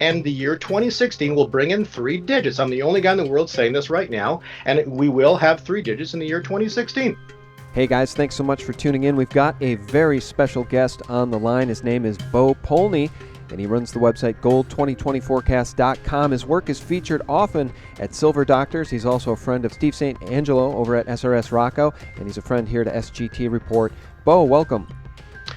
And the year 2016 will bring in 3 digits. I'm the only guy in the world saying this right now, and we will have 3 digits in the year 2016. Hey guys, thanks so much for tuning in. We've got a very special guest on the line. His name is Bo Polny, and he runs the website gold2020forecast.com. His work is featured often at Silver Doctors. He's also a friend of Steve St. Angelo over at SRS Rocco, and he's a friend here to SGT Report. Bo, welcome.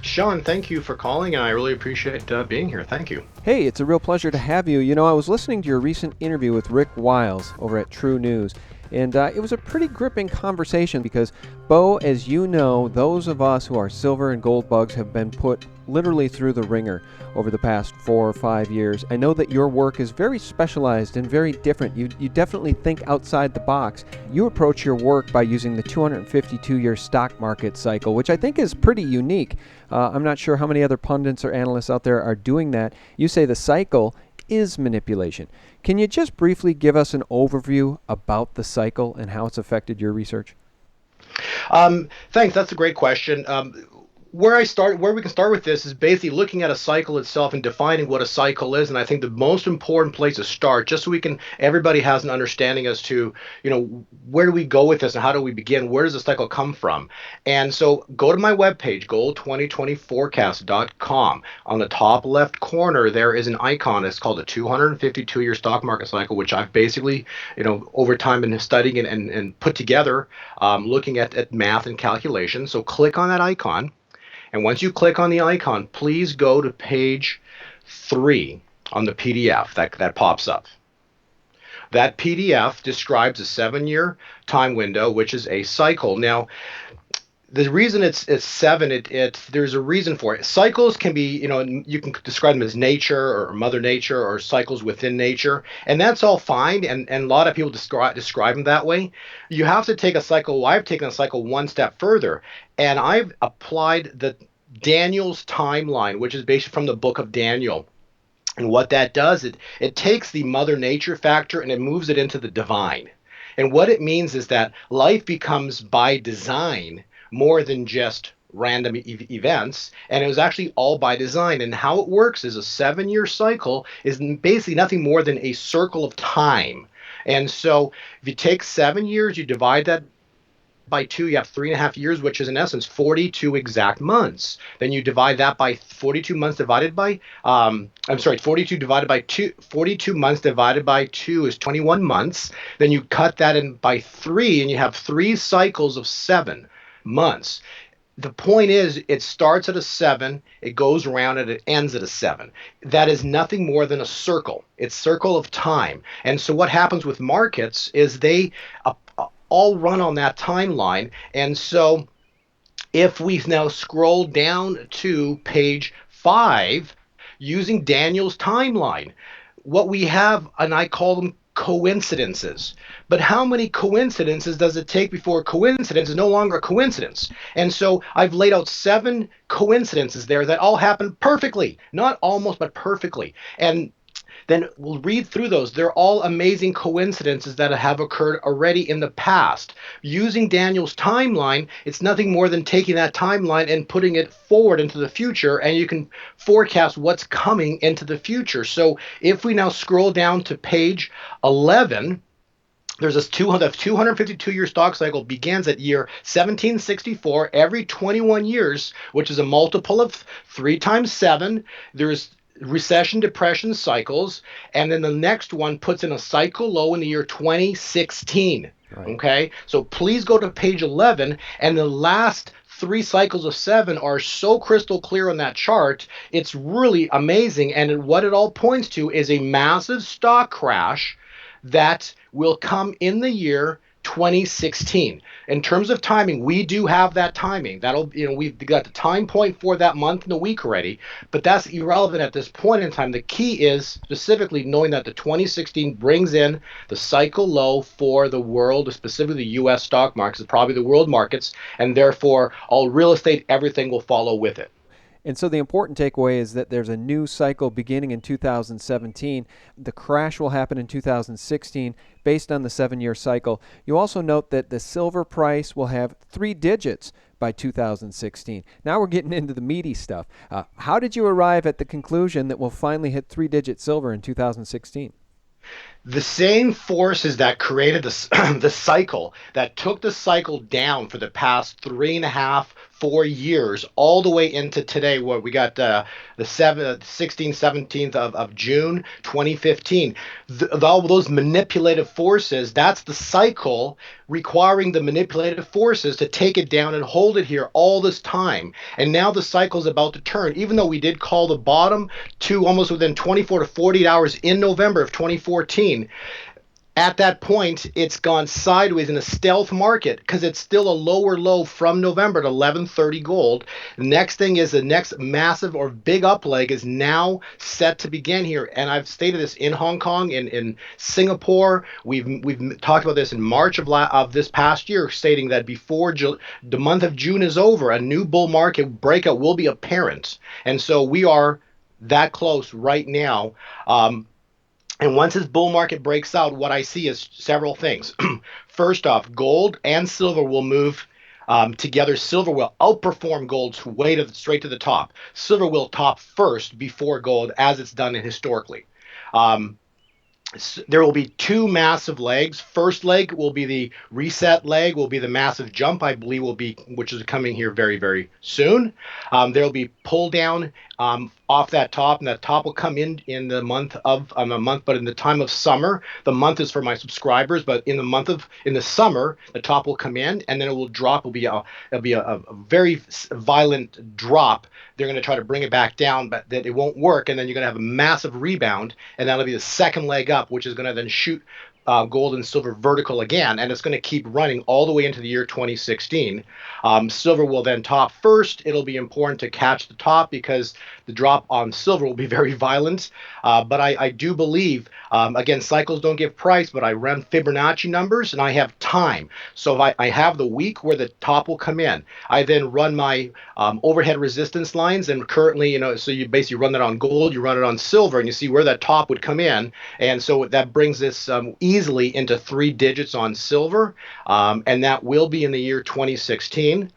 Sean, thank you for calling, and I really appreciate being here. Thank you. Hey, it's a real pleasure to have you. You know, I was listening to your recent interview with Rick Wiles over at True News, and it was a pretty gripping conversation because, Bo, as you know, those of us who are silver and gold bugs have been put literally through the ringer over the past 4 or 5 years. I know that your work is very specialized and very different. You definitely think outside the box. You approach your work by using the 252-year stock market cycle, which I think is pretty unique. I'm not sure how many other pundits or analysts out there are doing that. You say the cycle is manipulation. Can you just briefly give us an overview about the cycle and how it's affected your research? Thanks. That's a great question. Where we can start with this is basically looking at a cycle itself and defining what a cycle is. And I think the most important place to start, just so everybody has an understanding as to, where do we go with this and how do we begin? Where does the cycle come from? And so go to my webpage, gold2020forecast.com. On the top left corner, there is an icon. It's called the 252-year stock market cycle, which I've basically, over time been studying and put together, looking at math and calculation. So click on that icon. And once you click on the icon, please go to page 3 on the PDF that pops up. That PDF describes a 7-year time window, which is a cycle. Now, the reason it's 7, there's a reason for it. Cycles can be, you can describe them as nature or Mother Nature or cycles within nature, and that's all fine. And a lot of people describe them that way. You have to take a cycle. Well, I've taken a cycle one step further, and I've applied the Daniel's timeline, which is based from the book of Daniel. And what that does, it takes the Mother Nature factor and it moves it into the divine. And what it means is that life becomes by design more than just random events, and it was actually all by design. And how it works is a 7-year cycle is basically nothing more than a circle of time. And so if you take 7 years, you divide that by 2, you have 3.5 years, which is in essence 42 exact months. Then you divide that by 42 months divided by 42 divided by 2, 42 months divided by 2 is 21 months. Then you cut that in by 3 and you have 3 cycles of 7 months. The point is, it starts at a 7, it goes around, and it ends at a 7. That is nothing more than a circle. It's circle of time. And so what happens with markets is they all run on that timeline. And so if we now scroll down to page 5, using Daniel's timeline, what we have, and I call them coincidences. But how many coincidences does it take before a coincidence is no longer a coincidence? And so I've laid out 7 coincidences there that all happen perfectly, not almost, but perfectly. And then we'll read through those. They're all amazing coincidences that have occurred already in the past. Using Daniel's timeline, it's nothing more than taking that timeline and putting it forward into the future, and you can forecast what's coming into the future. So if we now scroll down to page 11, there's this 252-year stock cycle begins at year 1764. Every 21 years, which is a multiple of 3 times 7, there's recession, depression cycles, and then the next one puts in a cycle low in the year 2016. Right. Okay, so please go to page 11, and the last 3 cycles of 7 are so crystal clear on that chart. It's really amazing, and what it all points to is a massive stock crash that will come in the year 2016. In terms of timing, we do have that timing. We've got the time point for that month and the week already, but that's irrelevant at this point in time. The key is specifically knowing that the 2016 brings in the cycle low for the world, specifically the U.S. stock markets, probably the world markets, and therefore all real estate, everything will follow with it. And so the important takeaway is that there's a new cycle beginning in 2017. The crash will happen in 2016 based on the 7-year cycle. You also note that the silver price will have 3 digits by 2016. Now we're getting into the meaty stuff. How did you arrive at the conclusion that we'll finally hit 3-digit silver in 2016? The same forces that created the cycle, that took the cycle down for the past 3.5, 4 years, all the way into today, where we got the 16th, 17th of June 2015. All those manipulative forces, that's the cycle requiring the manipulative forces to take it down and hold it here all this time. And now the cycle is about to turn, even though we did call the bottom to almost within 24 to 48 hours in November of 2014. At that point, it's gone sideways in a stealth market because it's still a lower low from November at 1130 gold. The next thing is the next massive or big up leg is now set to begin here. And I've stated this in Hong Kong, in Singapore. We've talked about this in March of this past year, stating that before the month of June is over, a new bull market breakout will be apparent. And so we are that close right now. And once this bull market breaks out, what I see is several things. First off, gold and silver will move together. Silver will outperform gold straight to the top. Silver will top first before gold, as it's done historically. Um, there will be two massive legs. First leg will be the reset leg, will be the massive jump, I believe, which is coming here very, very soon. There will be pull down off that top, and that top will come in the month of but in the time of summer. The month is for my subscribers, but in the summer, the top will come in, and then it will drop. It'll be a very violent drop. They're going to try to bring it back down, but that it won't work, and then you're going to have a massive rebound, and that'll be the second leg up, which is going to then shoot gold and silver vertical again, and it's going to keep running all the way into the year 2016. Silver will then top first. It'll be important to catch the top because the drop on silver will be very violent. But I do believe, again, cycles don't give price, but I run Fibonacci numbers and I have time. So if I have the week where the top will come in, I then run my overhead resistance lines, and currently, so you basically run that on gold, you run it on silver, and you see where that top would come in. And so that brings this easily into 3 digits on silver, and that will be in the year 2016.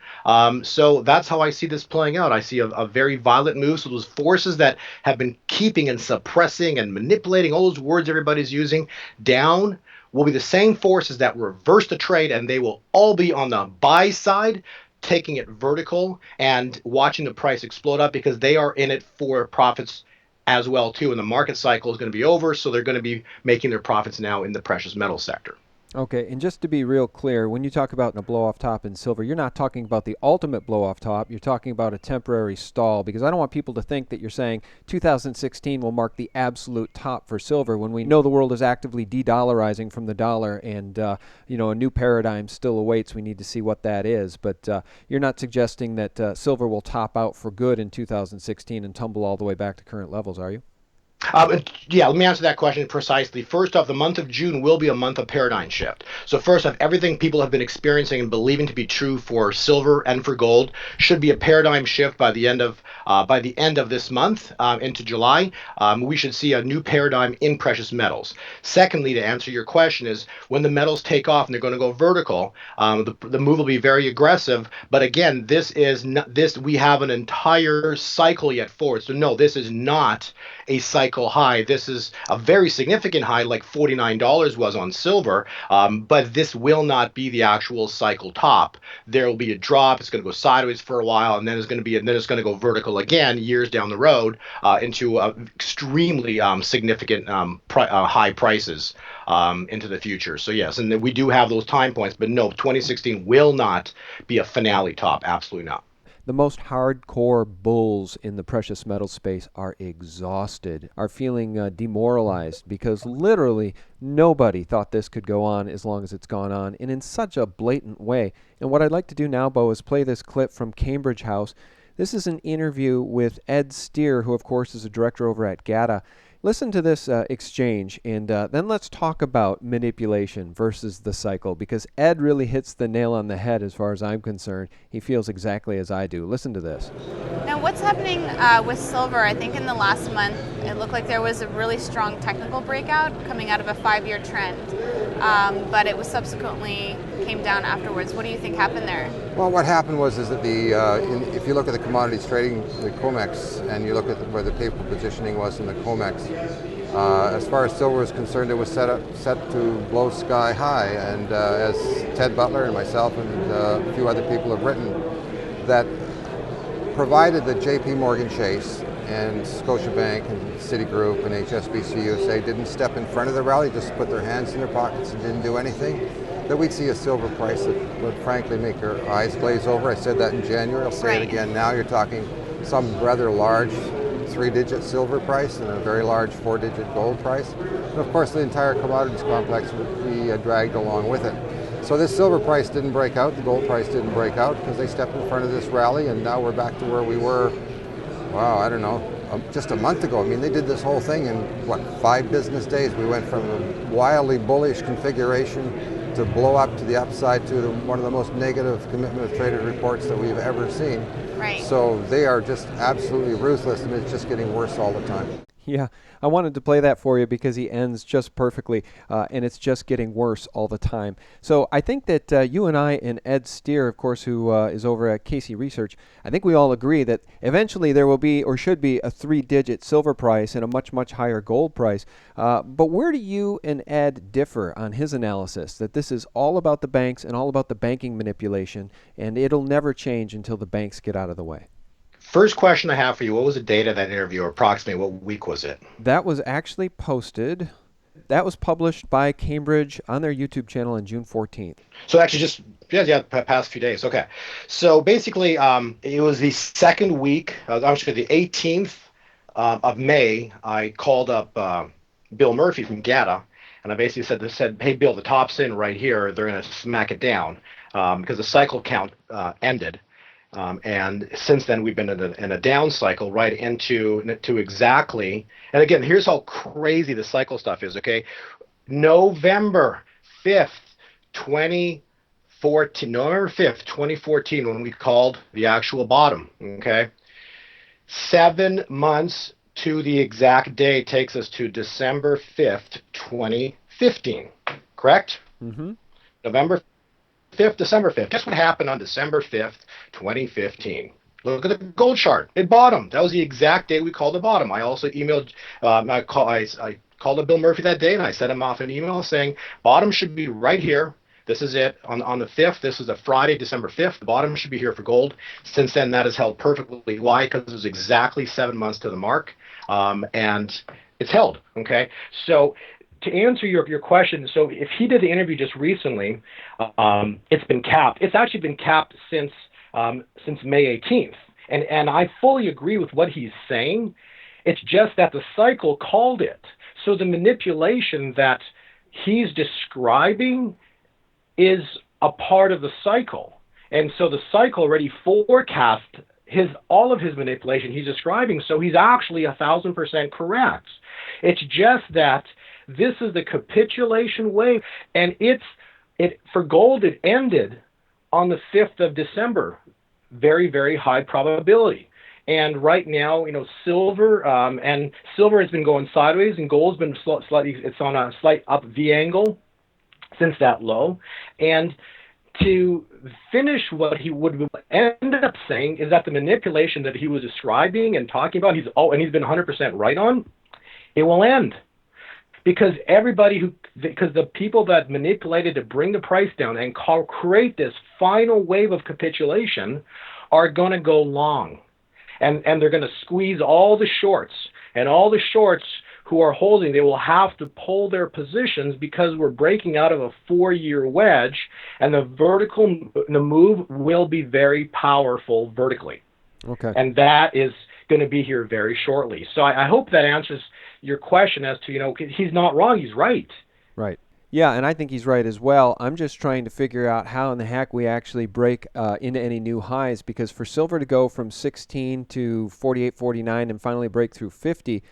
So that's how I see this playing out. I see a very violent move. So those forces that have been keeping and suppressing and manipulating, all those words everybody's using, down will be the same forces that reverse the trade, and they will all be on the buy side, taking it vertical and watching the price explode up because they are in it for profits as well too, and the market cycle is going to be over, so they're going to be making their profits now in the precious metal sector. Okay, and just to be real clear, when you talk about a blow-off top in silver, you're not talking about the ultimate blow-off top. You're talking about a temporary stall, because I don't want people to think that you're saying 2016 will mark the absolute top for silver when we know the world is actively de-dollarizing from the dollar, and a new paradigm still awaits. We need to see what that is, but you're not suggesting that silver will top out for good in 2016 and tumble all the way back to current levels, are you? Yeah, let me answer that question precisely. First off, the month of June will be a month of paradigm shift. So first off, everything people have been experiencing and believing to be true for silver and for gold should be a paradigm shift by the end of this month into July. We should see a new paradigm in precious metals. Secondly, to answer your question, is when the metals take off and they're going to go vertical, the move will be very aggressive. But again, we have an entire cycle yet forward. So no, this is not a cycle high. This is a very significant high, like $49 was on silver, but this will not be the actual cycle top. There will be a drop. It's going to go sideways for a while, and then it's going to go vertical again years down the road into extremely significant high prices into the future. So yes, and we do have those time points, but no, 2016 will not be a finale top. Absolutely not. The most hardcore bulls in the precious metal space are exhausted, are feeling demoralized because literally nobody thought this could go on as long as it's gone on, and in such a blatant way. And what I'd like to do now, Bo, is play this clip from Cambridge House. This is an interview with Ed Steer, who of course is a director over at GATA. Listen to this exchange, and then let's talk about manipulation versus the cycle, because Ed really hits the nail on the head as far as I'm concerned. He feels exactly as I do. Listen to this. Now, what's happening with silver? I think in the last month, it looked like there was a really strong technical breakout coming out of a 5-year trend, but it was subsequently came down afterwards. What do you think happened there? Well, what happened was is that if you look at the commodities trading, the COMEX, and you look at where the paper positioning was in the COMEX, as far as silver is concerned, it was set to blow sky high. And as Ted Butler and myself and a few other people have written, that provided that JP Morgan Chase and Scotiabank and Citigroup and HSBC USA didn't step in front of the rally, just put their hands in their pockets and didn't do anything, that we'd see a silver price that would frankly make our eyes glaze over. I said that in January, I'll say it again now. You're talking some rather large 3-digit silver price and a very large 4-digit gold price. And of course the entire commodities complex would be dragged along with it. So this silver price didn't break out, the gold price didn't break out because they stepped in front of this rally, and now we're back to where we were, wow, I don't know, just a month ago. I mean, they did this whole thing in, 5 business days. We went from a wildly bullish configuration to blow up to the upside to one of the most negative commitment of traded reports that we've ever seen. Right. So they are just absolutely ruthless, and it's just getting worse all the time. Yeah, I wanted to play that for you because he ends just perfectly, and it's just getting worse all the time. So I think that you and I and Ed Steer, of course, who is over at Casey Research, I think we all agree that eventually there will be, or should be, a 3-digit silver price and a much, much higher gold price. But where do you and Ed differ on his analysis, that this is all about the banks and all about the banking manipulation, and it'll never change until the banks get out of the way? First question I have for you, what was the date of that interview, or approximately what week was it? That was actually posted. That was published by Cambridge on their YouTube channel on June 14th. So actually just, past few days. Okay. So basically, it was the second week, actually the 18th of May, I called up Bill Murphy from GATA, and I basically said, hey, Bill, the top's in right here. They're going to smack it down because the cycle count ended. And since then, we've been in a down cycle right into exactly. And again, here's how crazy the cycle stuff is, okay? November 5th, 2014, when we called the actual bottom, okay? 7 months to the exact day takes us to December 5th, 2015, correct? Mm-hmm. November 5th, December 5th. Guess what happened on December 5th, 2015? Look at the gold chart. It bottomed. That was the exact day we called the bottom. I also emailed, I called up Bill Murphy that day, and I sent him off an email saying, bottom should be right here. This is it. On the 5th, this is a Friday, December 5th. The bottom should be here for gold. Since then, that has held perfectly. Why? Because it was exactly 7 months to the mark, and it's held, okay? So to answer your question, so if he did the interview just recently, it's been capped. It's actually been capped since May 18th. And I fully agree with what he's saying. It's just that the cycle called it. So the manipulation that he's describing is a part of the cycle. And so the cycle already forecast all of his manipulation he's describing. So he's actually 1,000% correct. It's just that this is the capitulation wave, and for gold, it ended on the 5th of December. Very, very high probability. And right now, silver has been going sideways, and gold's been it's on a slight up V angle since that low. And to finish, what he would end up saying is that the manipulation that he was describing and talking about, he's been 100% right on, it will end. Because the people that manipulated to bring the price down and create this final wave of capitulation are going to go long. And they're going to squeeze all the shorts. And all the shorts who are holding, they will have to pull their positions because we're breaking out of a 4-year wedge, and the move will be very powerful vertically. Okay. And that is going to be here very shortly. So I hope that answers your question as to, he's not wrong, he's right. Right. Yeah, and I think he's right as well. I'm just trying to figure out how in the heck we actually break into any new highs, because for silver to go from 16 to 48, 49 and finally break through 50,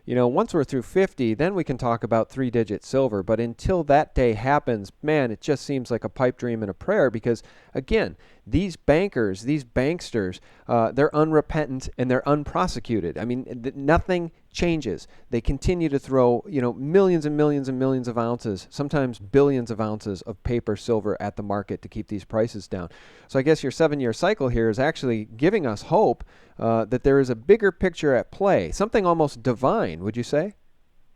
Once we're through 50, then we can talk about three-digit silver. But until that day happens, man, it just seems like a pipe dream and a prayer because, again, these bankers, these banksters, they're unrepentant and they're unprosecuted. I mean, nothing changes. They continue to throw, millions and millions and millions of ounces, sometimes billions of ounces of paper silver at the market to keep these prices down. So I guess your 7-year cycle here is actually giving us hope that there is a bigger picture at play, something almost divine, would you say?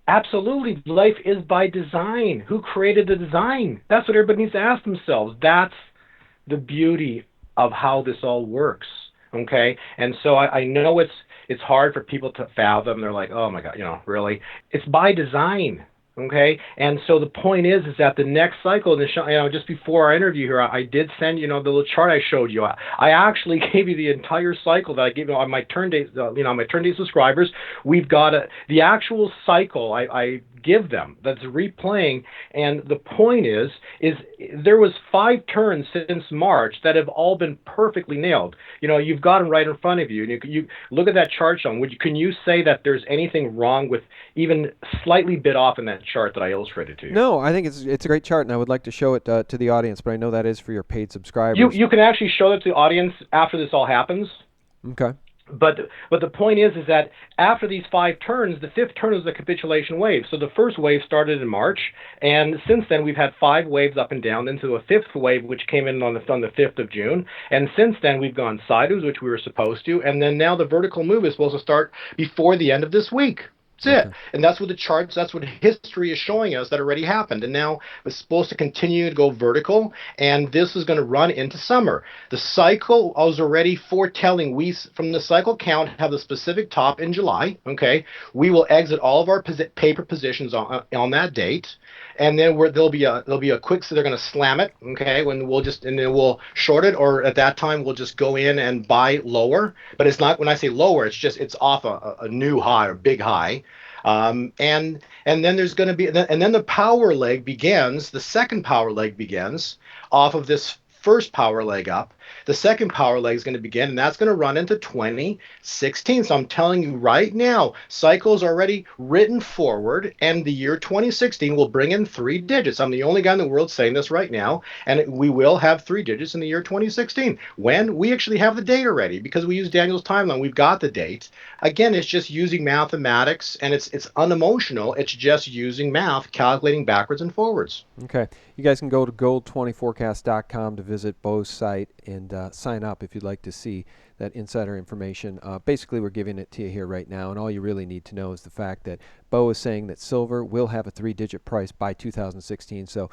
Absolutely. Life is by design. Who created the design? That's what everybody needs to ask themselves. That's the beauty of how this all works. Okay? And so I know it's hard for people to fathom. They're like, oh my God, really? It's by design. Okay, and so the point is that the next cycle, just before our interview here, I did send the little chart I showed you. I actually gave you the entire cycle that I gave on my turn date, my turn date subscribers. We've got the actual cycle I give them that's replaying, and the point is there was 5 turns since March that have all been perfectly nailed. You've got them right in front of you, and you look at that chart, Sean. Can you say that there's anything wrong with even slightly bit off in that chart that I illustrated to you? No, I think it's a great chart, and I would like to show it to the audience, but I know that is for your paid subscribers. You can actually show it to the audience after this all happens. Okay. But the point is that after these 5 turns, the 5th turn is the capitulation wave. So the first wave started in March, and since then we've had 5 waves up and down into a 5th wave, which came in on the 5th of June. And since then we've gone sideways, which we were supposed to, and then now the vertical move is supposed to start before the end of this week. That's it. And that's what the charts, that's what history is showing us that already happened. And now it's supposed to continue to go vertical, and this is going to run into summer. The cycle, I was already foretelling, we, from the cycle count, have the specific top in July. Okay. We will exit all of our paper positions on that date. And then there'll be a quick, so they're going to slam it, okay, and then we'll short it, or at that time we'll just go in and buy lower. But it's not, when I say lower, it's off a new high or big high. And then there's going to be, and then the power leg begins, the second power leg begins off of this first power leg up. The second power leg is going to begin, and that's going to run into 2016. So I'm telling you right now, cycle's already written forward, and the year 2016 will bring in 3 digits. I'm the only guy in the world saying this right now, and we will have 3 digits in the year 2016. When? We actually have the date already, because we use Daniel's timeline. We've got the date. Again, it's just using mathematics, and it's unemotional. It's just using math, calculating backwards and forwards. Okay. You guys can go to gold20forecast.com to visit Bo's site and sign up if you'd like to see that insider information. Basically, we're giving it to you here right now, and all you really need to know is the fact that Bo is saying that silver will have a 3-digit price by 2016. So,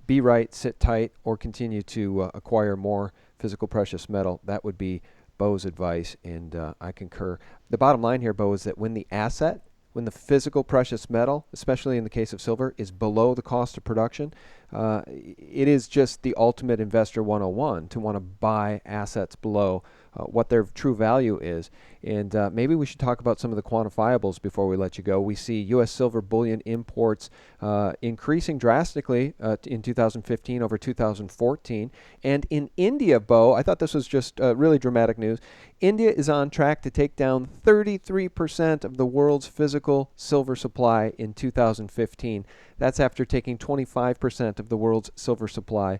be right, sit tight, or continue to acquire more physical precious metal. That would be Bo's advice, and I concur. The bottom line here, Bo, is that when the physical precious metal, especially in the case of silver, is below the cost of production, it is just the ultimate investor 101 to want to buy assets below what their true value is. And maybe we should talk about some of the quantifiables before we let you go. We see U.S. silver bullion imports increasing drastically in 2015 over 2014. And in India, Bo, I thought this was just really dramatic news. India is on track to take down 33% of the world's physical silver supply in 2015. That's after taking 25% of the world's silver supply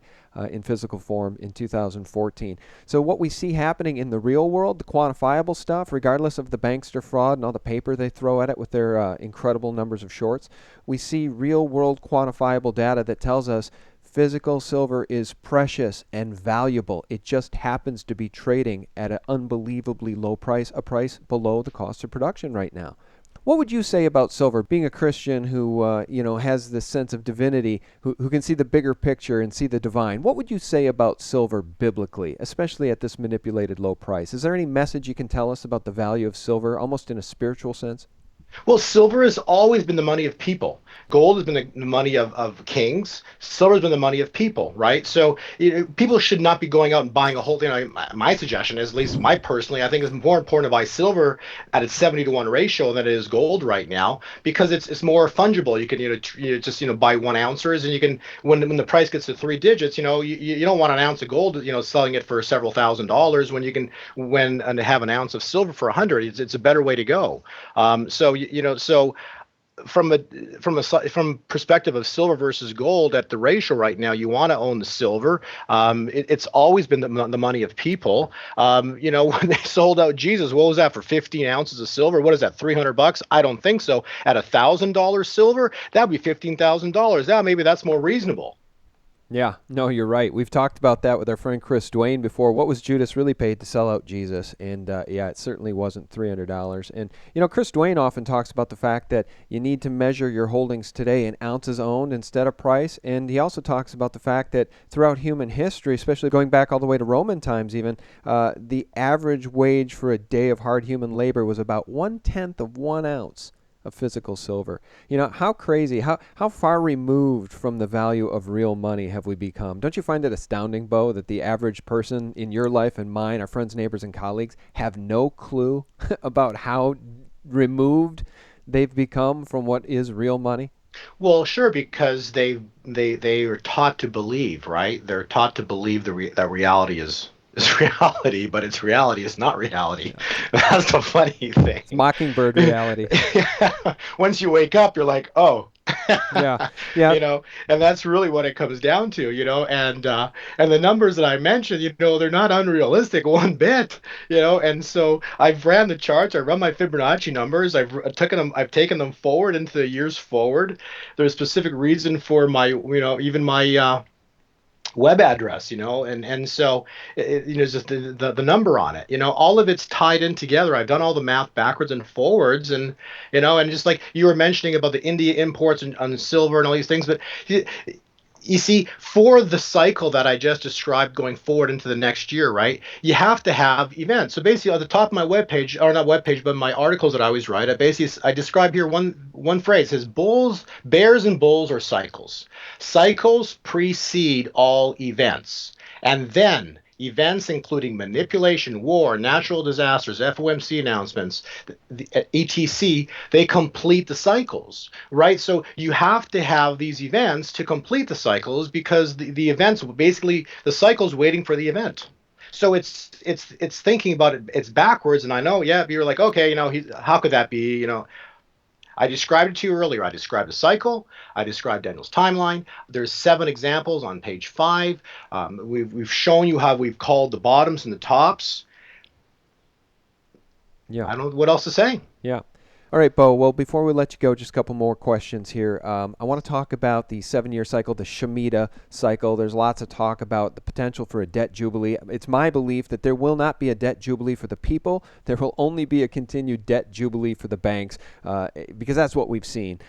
in physical form in 2014. So what we see happening in the real world, the quantifiable stuff, regardless of the bankster fraud and all the paper they throw at it with their incredible numbers of shorts, we see real world quantifiable data that tells us physical silver is precious and valuable. It just happens to be trading at an unbelievably low price, a price below the cost of production right now. What would you say about silver, being a Christian who has this sense of divinity, who can see the bigger picture and see the divine? What would you say about silver biblically, especially at this manipulated low price? Is there any message you can tell us about the value of silver, almost in a spiritual sense? Well, silver has always been the money of people. Gold has been the money of kings. Silver has been the money of people, right? So people should not be going out and buying a whole thing. My suggestion is, at least my personally, I think it's more important to buy silver at its 70-to-1 ratio than it is gold right now, because it's more fungible. You can just buy 1 ounces, and you can, when the price gets to three digits, you don't want an ounce of gold selling it for several $1,000s when you can and have an ounce of silver for 100. It's a better way to go. So from from perspective of silver versus gold at the ratio right now, you want to own the silver. It's always been the money of people. When they sold out Jesus, what was that for? 15 ounces of silver? What is that? $300? I don't think so. At $1,000 silver, that would be $15,000. Now maybe that's more reasonable. Yeah, no, you're right. We've talked about that with our friend Chris Duane before. What was Judas really paid to sell out Jesus? And yeah, it certainly wasn't $300. And, Chris Duane often talks about the fact that you need to measure your holdings today in ounces owned instead of price. And he also talks about the fact that throughout human history, especially going back all the way to Roman times even, the average wage for a day of hard human labor was about 1/10 of 1 ounce of physical silver. How crazy, how far removed from the value of real money have we become? Don't you find it astounding, Bo, that the average person in your life and mine, our friends, neighbors, and colleagues, have no clue about how removed they've become from what is real money? Well, sure, because they are taught to believe, right? They're taught to believe that reality is reality, but its reality is not reality. That's the funny thing. It's mockingbird reality. Once you wake up, you're like, oh. Yeah, yeah. And that's really what it comes down to, and the numbers that I mentioned, they're not unrealistic one bit, and so I've ran the charts, I run my Fibonacci numbers, I've taken them forward into the years forward. There's a specific reason for my, even my web address, and so just the number on it, all of it's tied in together. I've done all the math backwards and forwards, and and just like you were mentioning about the India imports and on silver and all these things, but you see, for the cycle that I just described going forward into the next year, right, you have to have events. So basically, at the top of my webpage, or not webpage, but my articles that I always write, I describe here one phrase. It says, bears and bulls are cycles. Cycles precede all events. And then events including manipulation, war, natural disasters, FOMC announcements, etc., they complete the cycles, right? So you have to have these events to complete the cycles, because the events, basically the cycle's waiting for the event. So it's thinking about it, it's backwards. And I know, yeah, you're like, okay, how could that be? I described it to you earlier. I described the cycle. I described Daniel's timeline. There's 7 examples on page 5. We've shown you how we've called the bottoms and the tops. Yeah. I don't know what else to say. Yeah. All right, Bo. Well, before we let you go, just a couple more questions here. I want to talk about the 7-year cycle, the Shemitah cycle. There's lots of talk about the potential for a debt jubilee. It's my belief that there will not be a debt jubilee for the people. There will only be a continued debt jubilee for the banks, because that's what we've seen.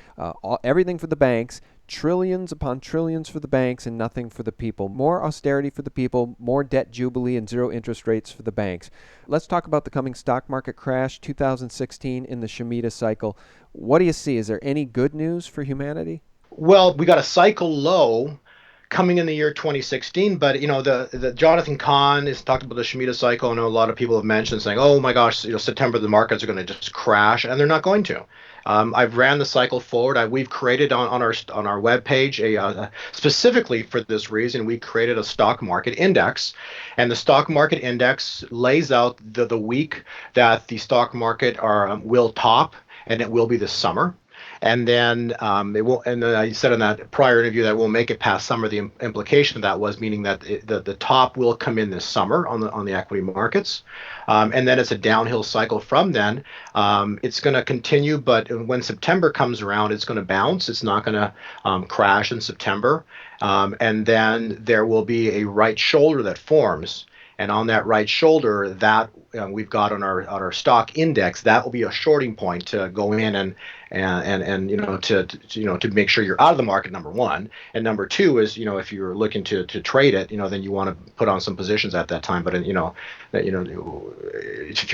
Everything for the banks, trillions upon trillions for the banks, and nothing for the people. More austerity for the people, more debt jubilee, and zero interest rates for the banks. Let's talk about the coming stock market crash, 2016, in the Shemitah cycle. What do you see? Is there any good news for humanity? Well, we got a cycle low coming in the year 2016, but the Jonathan Kahn has talked about the Shemitah cycle. I know a lot of people have mentioned saying, oh my gosh, September the markets are going to just crash, and they're not going to. I've ran the cycle forward. We've created on our webpage specifically for this reason. We created a stock market index, and the stock market index lays out the week that the stock market will top, and it will be this summer. And then it will. And then I said in that prior interview that we'll make it past summer. The implication of that was meaning that the top will come in this summer on the equity markets, and then it's a downhill cycle from then. It's going to continue, but when September comes around, it's going to bounce. It's not going to crash in September, and then there will be a right shoulder that forms. and on that right shoulder, that we've got on our stock index, that will be a shorting point to go in and to make sure you're out of the market. Number one, and number two is, if you're looking to trade it, then you want to put on some positions at that time. But if you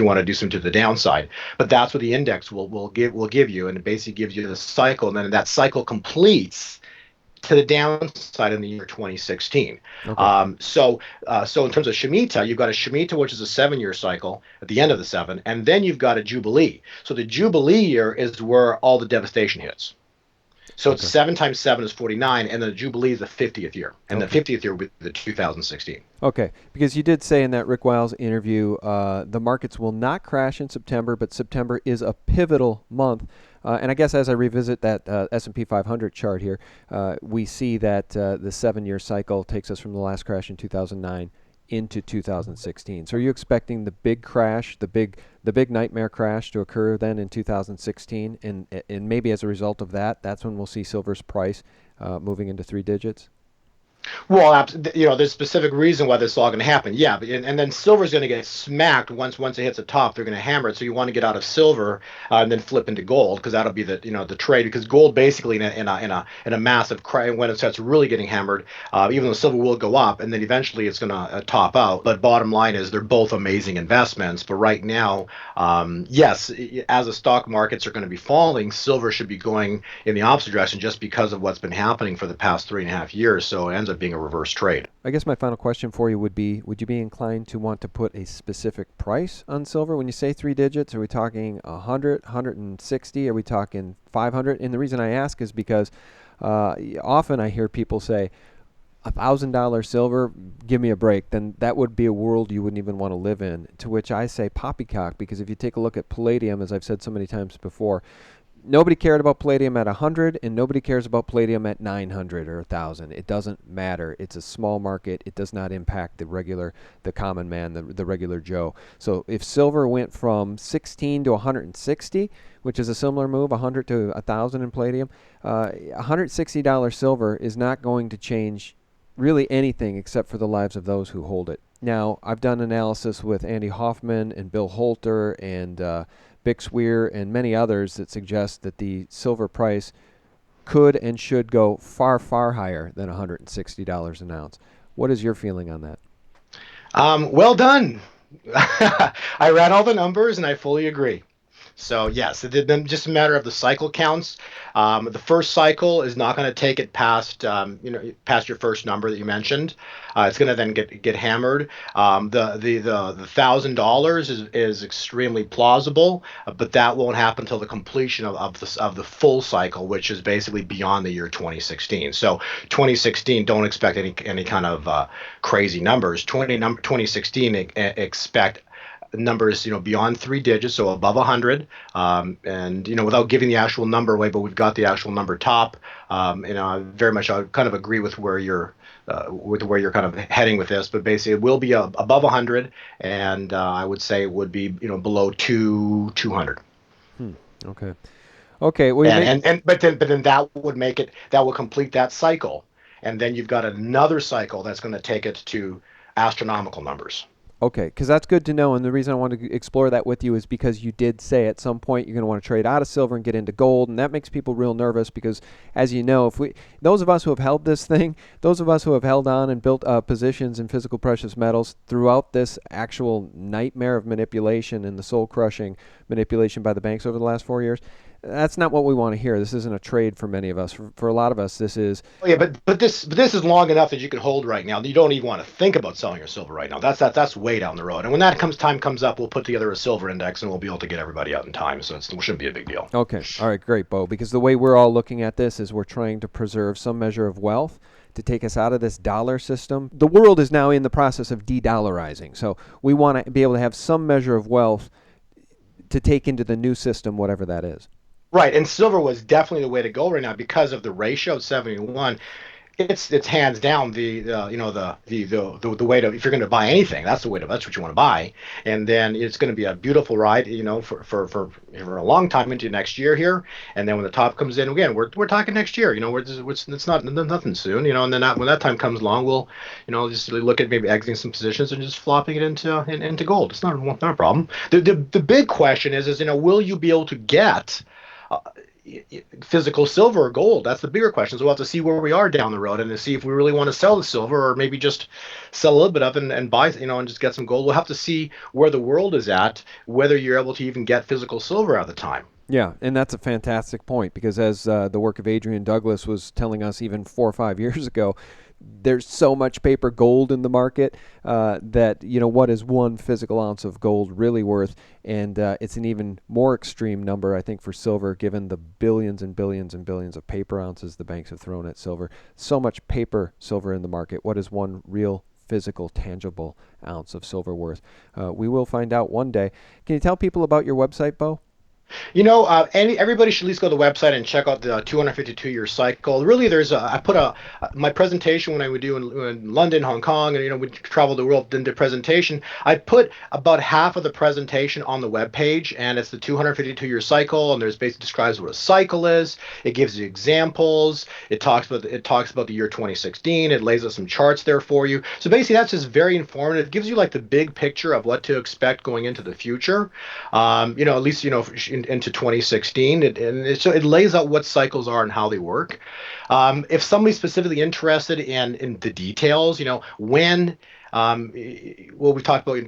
want to do some to the downside, but that's what the index will give you, and it basically gives you the cycle, and then that cycle completes to the downside in the year 2016. Okay. So in terms of Shemitah, you've got a Shemitah, which is a 7-year cycle at the end of the seven, and then you've got a Jubilee. So the Jubilee year is where all the devastation hits. So it's Okay. 7 times 7 is 49, and the Jubilee is the 50th year, and the Okay. 50th year will be the 2016. Okay, because you did say in that Rick Wiles interview, the markets will not crash in September, but September is a pivotal month. And I guess as I revisit that S&P 500 chart here, we see that the 7-year cycle takes us from the last crash in 2009 into 2016. So are you expecting the big crash, the big nightmare crash to occur then in 2016? And maybe as a result of that, that's when we'll see silver's price moving into 3 digits? Well, there's specific reason why this is all going to happen. Yeah, and then silver's going to get smacked once it hits the top. They're going to hammer it. So you want to get out of silver and then flip into gold, because that'll be the trade. Because gold basically in a massive crash, when it starts really getting hammered, even though silver will go up, and then eventually it's going to top out. But bottom line is they're both amazing investments. But right now, yes, as the stock markets are going to be falling, silver should be going in the opposite direction, just because of what's been happening for the past 3.5 years. So it ends up being a reverse trade. I guess my final question for you would be, would you be inclined to want to put a specific price on silver? When you say 3 digits, are we talking 100, 160? Are we talking 500? And the reason I ask is because often I hear people say, $1,000 silver, give me a break. Then that would be a world you wouldn't even want to live in. To which I say poppycock, because if you take a look at palladium, as I've said so many times before, nobody cared about palladium at 100, and nobody cares about palladium at 900 or 1,000. It doesn't matter. It's a small market. It does not impact the common man, the regular Joe. So if silver went from 16 to 160, which is a similar move, 100 to 1,000 in palladium, $160 silver is not going to change really anything except for the lives of those who hold it. Now, I've done analysis with Andy Hoffman and Bill Holter and Bix Weir and many others that suggest that the silver price could and should go far, far higher than $160 an ounce. What is your feeling on that? Well done. I read all the numbers and I fully agree. So yes, it's just a matter of the cycle counts. The first cycle is not going to take it past your first number that you mentioned. It's going to then get hammered. The $1,000 is extremely plausible, but that won't happen until the completion of the full cycle, which is basically beyond the year 2016. So 2016, don't expect any kind of crazy numbers. 2016, expect numbers beyond 3 digits, so above 100, and without giving the actual number away, but we've got the actual number top. I kind of agree with where you're kind of heading with this, but basically it will be above 100, and I would say it would be below 200. Okay. Well, But then that will complete that cycle, and then you've got another cycle that's going to take it to astronomical numbers. Okay, because that's good to know, and the reason I wanted to explore that with you is because you did say at some point you're going to want to trade out of silver and get into gold, and that makes people real nervous because, as you know, those of us who have held this thing, those of us who have held on and built positions in physical precious metals throughout this actual nightmare of manipulation and the soul-crushing manipulation by the banks over the last 4 years, that's not what we want to hear. This isn't a trade for many of us. For a lot of us, this is... Oh yeah, but this is long enough that you can hold right now. You don't even want to think about selling your silver right now. That's way down the road. And when time comes up, we'll put together a silver index and we'll be able to get everybody out in time. So it shouldn't be a big deal. Okay. All right. Great, Bo. Because the way we're all looking at this is we're trying to preserve some measure of wealth to take us out of this dollar system. The world is now in the process of de-dollarizing. So we want to be able to have some measure of wealth to take into the new system, whatever that is. Right, and silver was definitely the way to go right now because of the ratio of 71. it's hands down the way to, if you're going to buy anything, that's the way to, that's what you want to buy. And then it's going to be a beautiful ride, for a long time into next year here. And then when the top comes in again, we're talking next year, it's not nothing soon, and then when that time comes along, we'll, just look at maybe exiting some positions and just flopping it into gold. It's not a problem. The big question is, will you be able to get uh, physical silver or gold? That's the bigger question. So we'll have to see where we are down the road and to see if we really want to sell the silver, or maybe just sell a little bit of it and buy, and just get some gold. We'll have to see where the world is at, whether you're able to even get physical silver at the time. Yeah, and that's a fantastic point, because as the work of Adrian Douglas was telling us even 4 or 5 years ago, there's so much paper gold in the market that, what is one physical ounce of gold really worth? And it's an even more extreme number, I think, for silver, given the billions and billions and billions of paper ounces the banks have thrown at silver. So much paper silver in the market. What is one real physical, tangible ounce of silver worth? We will find out one day. Can you tell people about your website, Bo? Everybody should at least go to the website and check out the 252-year cycle. Really, I put my presentation when I would do in London, Hong Kong, and we traveled the world, did the presentation. I put about half of the presentation on the web page, and it's the 252-year cycle, and there's basically describes what a cycle is. It gives you examples. It talks about the year 2016. It lays out some charts there for you. So basically, that's just very informative. It gives you like the big picture of what to expect going into the future. At least into 2016, so it lays out what cycles are and how they work. If somebody's specifically interested in the details, when well, we talked about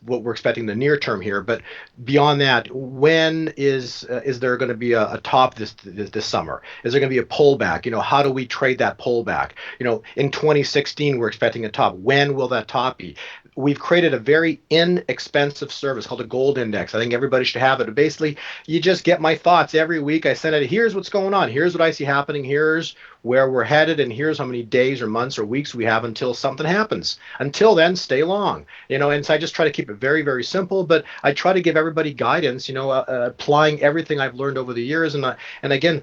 what we're expecting in the near term here, but beyond that, when is there going to be a top this summer? Is there going to be a pullback? How do we trade that pullback? In 2016, we're expecting a top. When will that top be? We've created a very inexpensive service called a gold index. I think everybody should have it. Basically, you just get my thoughts every week. I send it. Here's what's going on. Here's what I see happening. Here's where we're headed, and here's how many days or months or weeks we have until something happens. Until then, stay long. And so I just try to keep it very, very simple, but I try to give everybody guidance, applying everything I've learned over the years. And again,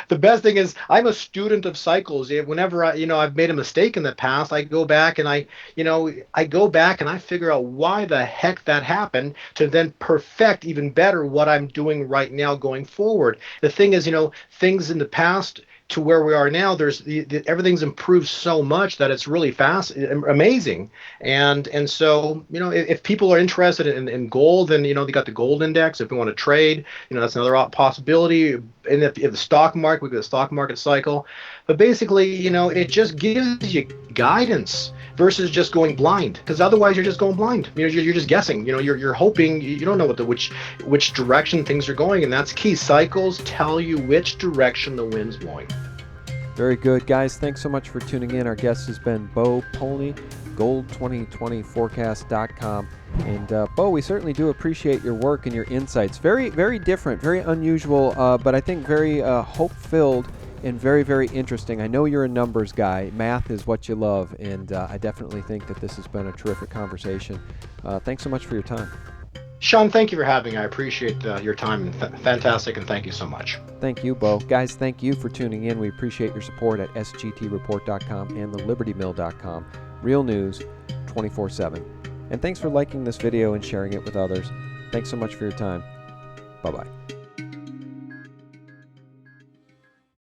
the best thing is I'm a student of cycles. Whenever I've made a mistake in the past, I go back and I figure out why the heck that happened, to then perfect even better what I'm doing right now going forward. The thing is, things in the past to where we are now, there's everything's improved so much that it's really fast, amazing. And so, if people are interested in gold, then, they got the gold index. If we want to trade, that's another possibility. And if the stock market, we got the stock market cycle. But basically, it just gives you guidance versus just going blind, because otherwise you're just going blind. You're just guessing. You're hoping. You don't know which direction things are going, and that's key. Cycles tell you which direction the wind's blowing. Very good, guys. Thanks so much for tuning in. Our guest has been Bo Polny, gold2020forecast.com. And Bo, we certainly do appreciate your work and your insights. Very, very different, very unusual, but I think very hope-filled and very, very interesting. I know you're a numbers guy. Math is what you love, and I definitely think that this has been a terrific conversation. Thanks so much for your time. Sean, thank you for having me. I appreciate your time. Fantastic, and thank you so much. Thank you, Bo. Guys, thank you for tuning in. We appreciate your support at sgtreport.com and thelibertymill.com. Real news, 24/7. And thanks for liking this video and sharing it with others. Thanks so much for your time. Bye-bye.